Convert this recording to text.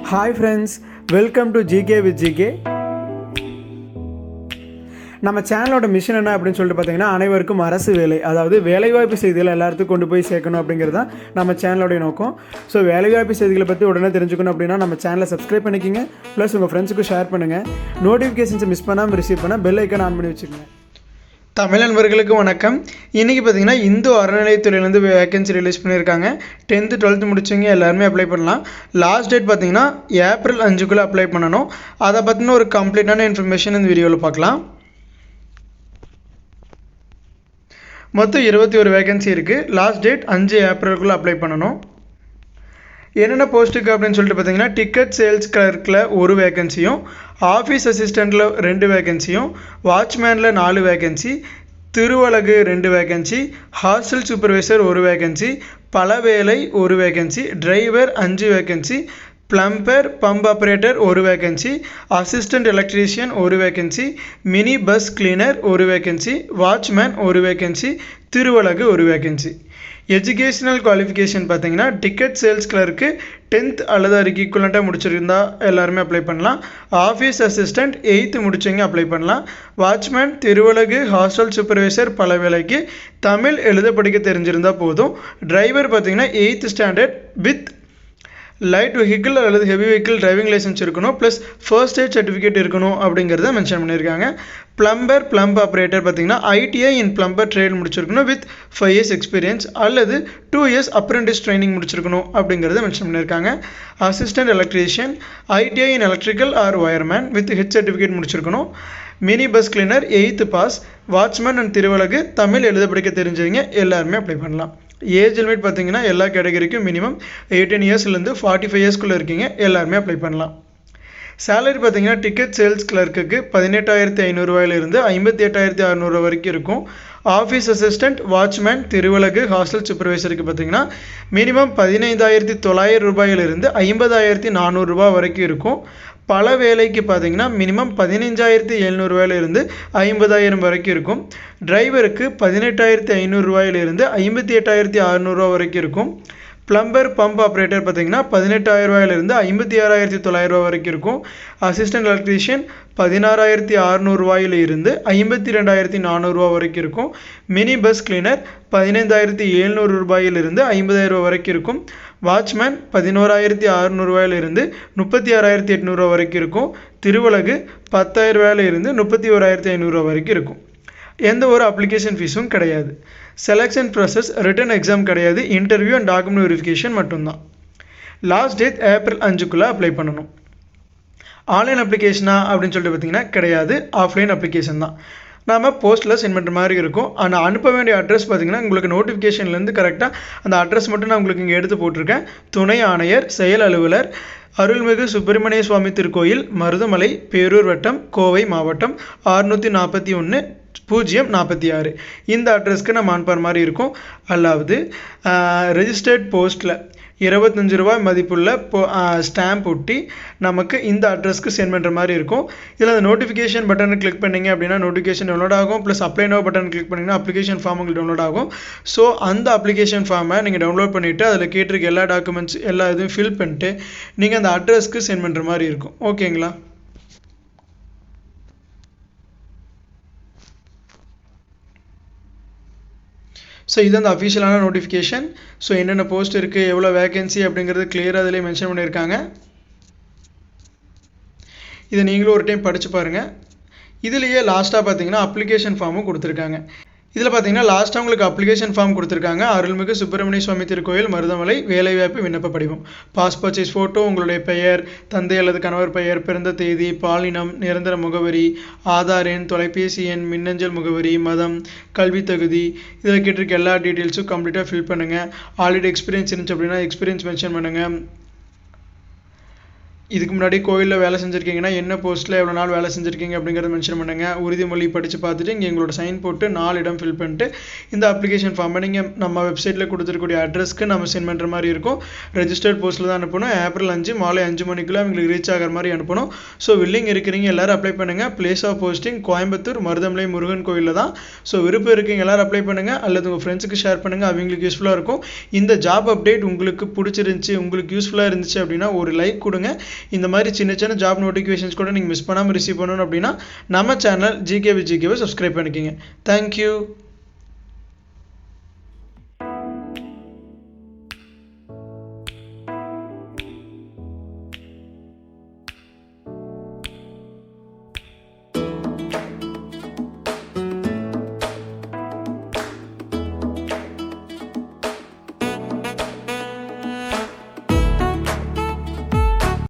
Hi friends, welcome to GK with GK. நம்ம சேனலோட mission என்ன அப்படின்னு சொல்லிட்டு பார்த்தீங்கன்னா, அனைவருக்கும் அரசு வேலை, அதாவது வேலைவாய்ப்பு செய்திகளை எல்லாத்துக்கும் கொண்டு போய் சேர்க்கணும் அப்படிங்கிறது தான் நம்ம சேனலோடைய நோக்கம். ஸோ வேலைவாய்ப்பு செய்திகளை பற்றி உடனே தெரிஞ்சுக்கணும் அப்படின்னா நம்ம சேனலை சப்ஸ்கிரைப் பண்ணிக்கிங்க, ப்ளஸ் உங்கள் ஃப்ரெண்ட்ஸுக்கு ஷேர் பண்ணுங்கள். நோட்டிஃபிகேஷன்ஸை மிஸ் பண்ணாமல் ரிசீவ் பண்ணால் பெல் ஐக்கான் ஆன் பண்ணி வச்சுக்கோங்க. தமிழ் நண்பர்களுக்கு வணக்கம். இன்றைக்கி பார்த்தீங்கன்னா இந்து அறநிலையத்துறையிலேருந்து வேகன்சி ரிலீஸ் பண்ணியிருக்காங்க. 10th 12th முடிச்சவங்க எல்லாருமே அப்ளை பண்ணலாம். லாஸ்ட் டேட் பார்த்தீங்கன்னா ஏப்ரல் 5 அப்ளை பண்ணணும். அதை பற்றின ஒரு கம்ப்ளீட்டான இன்ஃபர்மேஷன் இந்த வீடியோவில் பார்க்கலாம். மொத்தம் 21 வேகன்சி இருக்குது. லாஸ்ட் டேட் 5 ஏப்ரலுக்குள்ளே அப்ளை பண்ணணும். என்னென்ன போஸ்ட்டுக்கு அப்படின்னு சொல்லிட்டு பார்த்தீங்கன்னா, டிக்கெட் சேல்ஸ் கிளர்க்கில் 1 வேகன்சியும், ஆஃபீஸ் அசிஸ்டண்ட்டில் 2 வேகன்சியும், வாட்ச்மேனில் 4 வேகன்சி, திருவலகு 2 வேகன்சி, ஹாஸ்டல் சூப்பர்வைசர் 1 வேகன்சி, பலவேலை 1 வேகன்சி, டிரைவர் 5 வேகன்சி, பிளம்பர் பம்ப் ஆப்ரேட்டர் 1 வேகன்சி, அசிஸ்டன்ட் எலக்ட்ரீஷியன் 1 வேகன்சி, மினி பஸ் கிளீனர் 1 வேகன்சி, வாட்ச்மேன் 1 வேகன்சி, திருவலகு 1 வேகன்சி. எஜுகேஷனல் குவாலிஃபிகேஷன் பார்த்தீங்கன்னா, டிக்கெட் சேல்ஸ் கிளர்க்கு 10th அல்லது அதுக்கு ஈக்குவலண்ட்டாக முடிச்சிருந்தா எல்லாருமே அப்ளை பண்ணலாம். ஆஃபீஸ் அசிஸ்டண்ட் 8th முடிச்சவங்க அப்ளை பண்ணலாம். வாட்ச்மேன், திருவலகு, ஹாஸ்டல் சூப்பர்வைசர், பல வேலைக்கு தமிழ் எழுத படிக்க தெரிஞ்சிருந்தால் போதும். டிரைவர் பார்த்தீங்கன்னா 8th standard with light vehicle அல்லது ஹெவி வெஹிக்கிள் டிரைவிங் லைசன்ஸ் இருக்கணும், ப்ளஸ் ஃபர்ஸ்ட் எய்ட் சர்டிஃபிகேட் இருக்கணும் அப்படிங்கிறத மென்ஷன் பண்ணியிருக்காங்க. பிளம்பர் பிளம்ப் ஆப்ரேட்டர் பார்த்தீங்கன்னா ஐடிஐ இன் பிளம்பர் ட்ரேட் முடிச்சிருக்கணும் வித் 5 years எக்ஸ்பீரியன்ஸ் அல்லது 2 years அப்ரெண்டிஸ் ட்ரைனிங் முடிச்சிருக்கணும் அப்படிங்கிறத மென்ஷன் பண்ணியிருக்காங்க. Assistant electrician ITI in electrical or wireman with H certificate முடிச்சிருக்கணும். Mini bus cleaner 8th pass. Watchman and திருவலகு தமிழ் எழுத படிக்க தெரிஞ்சவங்க எல்லாருமே அப்ளை பண்ணலாம். ஏஜ் லிமிட் பார்த்தீங்கன்னா எல்லா கேட்டகரிக்கும் மினிமம் 18 yearsலேருந்து 45 yearsக்குள்ளே இருக்கீங்க எல்லாருமே அப்ளை பண்ணலாம். சேலரி பார்த்தீங்கன்னா, டிக்கெட் சேல்ஸ் கிளர்க்குக்கு 18,500 ரூபாயிலிருந்து 58,600 வரைக்கும் இருக்கும். ஆஃபீஸ் அசிஸ்டண்ட், வாட்ச்மேன், திருவலகு, ஹாஸ்டல் சூப்பர்வைசருக்கு பார்த்தீங்கன்னா மினிமம் 15,900 ரூபாயிலிருந்து 50,400 ரூபாய் வரைக்கும் இருக்கும். பல வேலைக்கு பார்த்தீங்கன்னா மினிமம் 15,700 ரூபாயிலிருந்து 50,000 வரைக்கும் இருக்கும். டிரைவருக்கு 18,500 ரூபாயிலிருந்து 58,600 ரூபா வரைக்கும் இருக்கும். பிளம்பர் பம்ப் ஆப்ரேட்டர் பார்த்தீங்கன்னா 18,000 ரூபாயிலிருந்து 56,900 ரூபா வரைக்கும் இருக்கும். அசிஸ்டன்ட் எலக்ட்ரீஷியன் 16,600 ரூபாயிலிருந்து 52,400 ரூபா வரைக்கும் இருக்கும். மினி பஸ் கிளீனர் 15,700 ரூபாயிலிருந்து 50,000 ரூபா வரைக்கும் இருக்கும். வாட்ச்மேன் 11,600 ரூபாயிலிருந்து 36,800 ரூபா வரைக்கும் இருக்கும். திருவலகு 10,000 ரூபாயிலிருந்து 31,500 ரூபா வரைக்கும் இருக்கும். எந்த ஒரு அப்ளிகேஷன் ஃபீஸும் கிடையாது. செலெக்ஷன் ப்ராசஸ் ரிட்டன் எக்ஸாம் கிடையாது. இன்டர்வியூ அண்ட் டாக்குமெண்ட் வெரிஃபிகேஷன் மட்டும்தான். லாஸ்ட் டேட் ஏப்ரல் 5 அப்ளை பண்ணணும். ஆன்லைன் அப்ளிகேஷனா அப்படின்னு சொல்லிட்டு பார்த்தீங்கன்னா கிடையாது, ஆஃப்லைன் அப்ளிகேஷன் தான். நாம் போஸ்ட்டில் சென்ட் பண்ணுற மாதிரி இருக்கும். ஆனால் அனுப்ப வேண்டிய அட்ரஸ் பார்த்திங்கன்னா உங்களுக்கு நோட்டிஃபிகேஷன்லேருந்து கரெக்டாக அந்த அட்ரஸ் மட்டும் நான் உங்களுக்கு இங்கே எடுத்து போட்டிருக்கேன். துணை ஆணையர், செயல் அலுவலர், அருள்மிகு சுப்பிரமணிய சுவாமி திருக்கோயில், மருதமலை, பேரூர் வட்டம், கோவை மாவட்டம் 641-046 இந்த அட்ரஸ்க்கு நம்ம அனுப்புகிற மாதிரி இருக்கும். அதாவது ரெஜிஸ்டர்ட் போஸ்ட்டில் 25 ரூபாய் மதிப்புள்ள ஸ்டாம்ப் ஒட்டி நமக்கு இந்த அட்ரஸ்க்கு சென்ட் பண்ணுற மாதிரி இருக்கும். இதில் அந்த நோட்டிஃபிகேஷன் பட்டனை கிளிக் பண்ணிங்க அப்படின்னா நோட்டிஃபிகேஷன் டவுன்லோட் ஆகும். Plus apply no button click பண்ணிங்கன்னா அப்ளிகேஷன் ஃபார்ம் உங்களுக்கு டவுன்லோட் ஆகும். ஸோ அந்த அப்ளிகேஷன் ஃபார்மை நீங்கள் டவுன்லோட் பண்ணிவிட்டு அதில் கேட்டிருக்க எல்லா டாக்குமெண்ட்ஸ் எல்லா இதுவும் ஃபில் பண்ணிட்டு நீங்கள் அந்த அட்ரஸ்க்கு சென்ட் பண்ணுற மாதிரி இருக்கும். ஓகேங்களா? ஸோ இது அந்த அஃபிஷியலான நோட்டிஃபிகேஷன். ஸோ என்னென்ன போஸ்ட் இருக்குது, எவ்வளோ வேகன்சி அப்படிங்கிறது கிளியராக அதிலே மென்ஷன் பண்ணியிருக்காங்க. இதை நீங்களும் ஒரு டைம் படித்து பாருங்கள். இதுலேயே லாஸ்ட்டாக பார்த்தீங்கன்னா அப்ளிகேஷன் ஃபார்மும் கொடுத்துருக்காங்க. இதில் பார்த்தீங்கன்னா லாஸ்ட்டாக உங்களுக்கு அப்ளிகேஷன் ஃபார்ம் கொடுத்துருக்காங்க. அருள்மிகு சுப்பிரமணிய சுவாமி திருக்கோயில், மருதமலை, வேலைவாய்ப்பு விண்ணப்ப படிவம், பாஸ் பர்ச்சேஸ் ஃபோட்டோ, உங்களுடைய பெயர், தந்தை அல்லது கணவர் பெயர், பிறந்த தேதி, பாலினம், நிரந்தர முகவரி, ஆதார் எண், தொலைபேசி எண், மின்னஞ்சல் முகவரி, மதம், கல்வி தகுதி, இதில் கேட்டிருக்க எல்லா டீட்டெயில்ஸும் கம்ப்ளீட்டாக ஃபில் பண்ணுங்கள். ஆல்ரெடி எக்ஸ்பீரியன்ஸ் இருந்துச்சு அப்படின்னா எக்ஸ்பீரியன்ஸ் மென்ஷன் பண்ணுங்கள். இதுக்கு முன்னாடி கோயிலில் வேலை செஞ்சுருக்கீங்கன்னா என்ன போஸ்ட்டில் எவ்வளோ நாள் வேலை செஞ்சுருக்கீங்க அப்படிங்கிறத மென்ஷன் பண்ணுங்கள். உறுதிமொழி படித்து பார்த்துட்டு இங்கே எங்களோட சைன் போட்டு 4 இடம் ஃபில் பண்ணிட்டு இந்த அப்ளிகேஷன் ஃபார்மை நீங்கள் நம்ம வெப்சைட்டில் கொடுத்துருக்கூடிய அட்ரஸ்க்கு நம்ம சென்ட் பண்ணுற மாதிரி இருக்கும். ரெஜிஸ்டர்ட் போஸ்ட்டில் தான் அனுப்பணும். ஏப்ரல் 5 மாலை 5 மணிக்குள்ளே அவங்களுக்கு ரீச் ஆகிற மாதிரி அனுப்பணும். ஸோ வில்லிங் இருக்கிறீங்க எல்லோரும் அப்ளை பண்ணுங்கள். Place of posting Coimbatore Marudhamalai Murugan கோயிலில் தான். ஸோ விருப்பம் இருக்கீங்க எல்லோரும் அப்ளை பண்ணுங்கள், அல்லது உங்கள் ஃப்ரெண்ட்ஸுக்கு ஷேர் பண்ணுங்கள், அவங்களுக்கு யூஸ்ஃபுல்லாக இருக்கும். இந்த ஜாப் அப்டேட் உங்களுக்கு பிடிச்சிருந்துச்சி, உங்களுக்கு யூஸ்ஃபுல்லாக இருந்துச்சு அப்படின்னா ஒரு லைக் கொடுங்க. இந்த மாதிரி சின்ன சின்ன ஜாப் நோட்டிஃபிகேஷன்ஸ் கூட நீங்கள் மிஸ் பண்ணாமல் ரிசீவ் பண்ணணும் அப்படின்னா நம்ம சேனல் ஜிகே வித் ஜிகேவை சப்ஸ்கிரைப் பண்ணிக்கிங்க. தேங்க்யூ.